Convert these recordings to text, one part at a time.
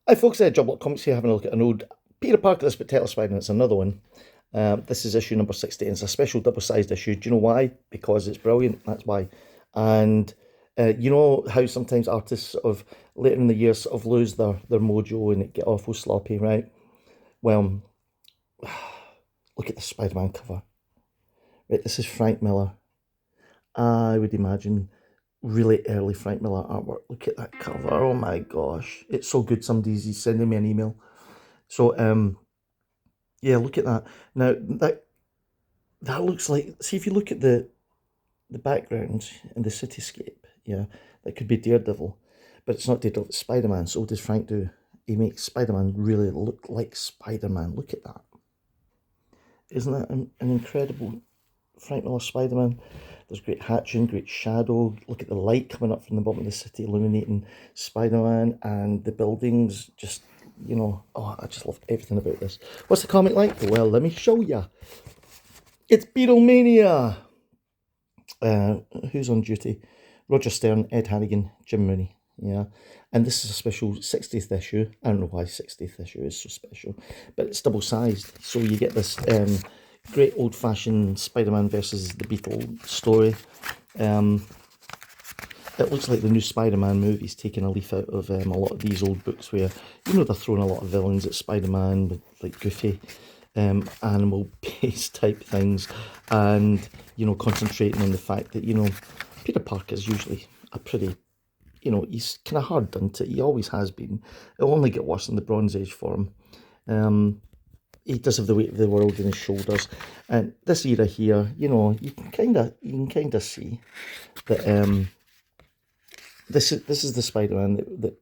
Hi folks, Job Lot Comics here having a look at an old Peter Parker the Spectacular Spider-Man. It's another one. This is issue number 60 and it's a special double-sized issue. Do you know why? Because it's brilliant, that's why. And you know how sometimes artists later in the year sort of lose their mojo and it get awful sloppy, right? Well, look at the Spider-Man cover. Right, this is Frank Miller. I would imagine really early Frank Miller artwork. Look at that cover. Oh my gosh. It's so good. Somebody's sending me an email. So yeah, look at that. Now that looks like, see if you look at the background and the cityscape, yeah, that could be Daredevil. But it's not Daredevil, it's Spider-Man. So what does Frank do? He makes Spider-Man really look like Spider-Man. Look at that. Isn't that an incredible Frank Miller Spider-Man? There's great hatching, great shadow. Look at the light coming up from the bottom of the city, illuminating Spider-Man, and the buildings. Just, you know, oh, I just love everything about this. What's the comic like? Well, let me show you. It's Beatlemania. Who's on duty? Roger Stern, Ed Harrigan, Jim Mooney. Yeah, and this is a special 60th issue. I don't know why 60th issue is so special, but it's double-sized, so you get this great old-fashioned Spider-Man versus the Beetle story. It looks like the new Spider-Man movie's taking a leaf out of a lot of these old books where, you know, they're throwing a lot of villains at Spider-Man with like goofy animal-based type things, and, you know, concentrating on the fact that, you know, Peter Parker is usually a pretty, you know, he's kind of hard done to. He always has been. It'll only get worse in the Bronze Age for him. He does have the weight of the world on his shoulders, and this era here, you know, you can kind of see that this is the Spider-Man that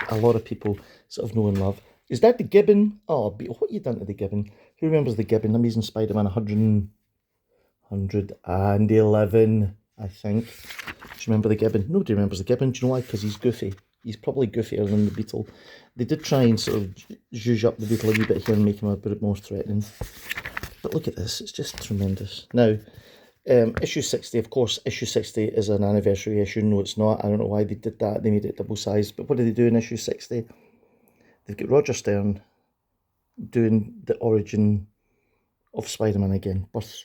a lot of people sort of know and love. Is that the Gibbon? Oh, what you done to the Gibbon? Who remembers the Gibbon? Amazing Spider-Man 111, I think. Do you remember the Gibbon? Nobody remembers the Gibbon. Do you know why? Because he's goofy. He's probably goofier than the Beetle. They did try and sort of zhuzh up the Beetle a wee bit here and make him a bit more threatening. But look at this. It's just tremendous. Now, issue 60, of course, issue 60 is an anniversary issue. No, it's not. I don't know why they did that. They made it double-sized. But what did they do in issue 60? They've got Roger Stern doing the origin of Spider-Man again. Birth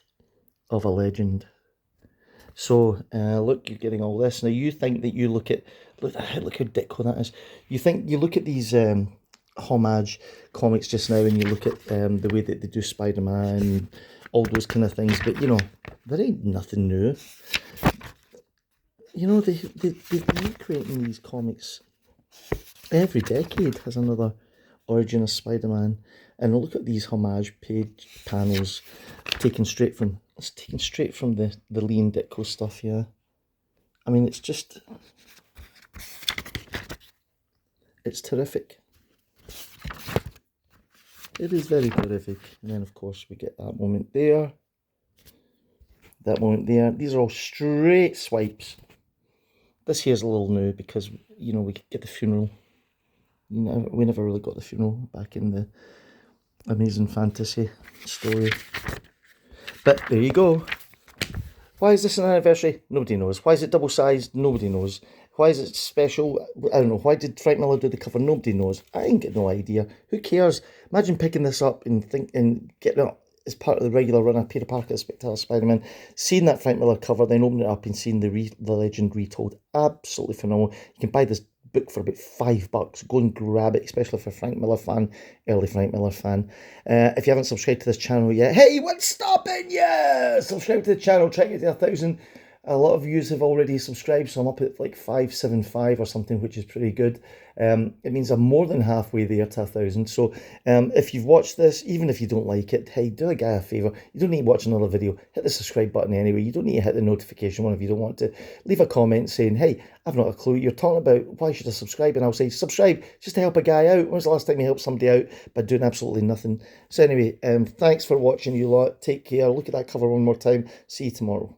of a legend. So, look, you're getting all this. Now, you think that you look how Ditko that is. You look at these homage comics just now and you look at the way that they do Spider-Man, all those kind of things, but, you know, there ain't nothing new. You know, they've been creating these comics. Every decade has another origin of Spider-Man. And look at these homage page panels taken straight from the Lee and Ditko stuff, yeah. I mean, it's terrific. It is very terrific. And then, of course, we get that moment there. That moment there. These are all straight swipes. This here's a little new because, you know, we could get the funeral. You know, we never really got the funeral back in the Amazing Fantasy story. But there you go. Why is this an anniversary? Nobody knows. Why is it double-sized? Nobody knows. Why is it special? I don't know. Why did Frank Miller do the cover? Nobody knows. I ain't got no idea. Who cares? Imagine picking this up and getting it as part of the regular run of Peter Parker, Spectacular Spider-Man, seeing that Frank Miller cover, then opening it up and seeing the legend retold. Absolutely phenomenal. You can buy this book for about $5. Go and grab it, especially if you're a Frank Miller fan, early Frank Miller fan. If you haven't subscribed to this channel yet, hey, what's stopping you? Subscribe to the channel, try to get to 1,000. A lot of you have already subscribed, so I'm up at like 575 or something, which is pretty good. It means I'm more than halfway there to 1,000. So if you've watched this, even if you don't like it, hey, do a guy a favour. You don't need to watch another video. Hit the subscribe button anyway. You don't need to hit the notification one if you don't want to. Leave a comment saying, hey, I've not a clue. You're talking about why should I subscribe? And I'll say, subscribe just to help a guy out. When was the last time you helped somebody out by doing absolutely nothing? So anyway, thanks for watching, you lot. Take care. Look at that cover one more time. See you tomorrow.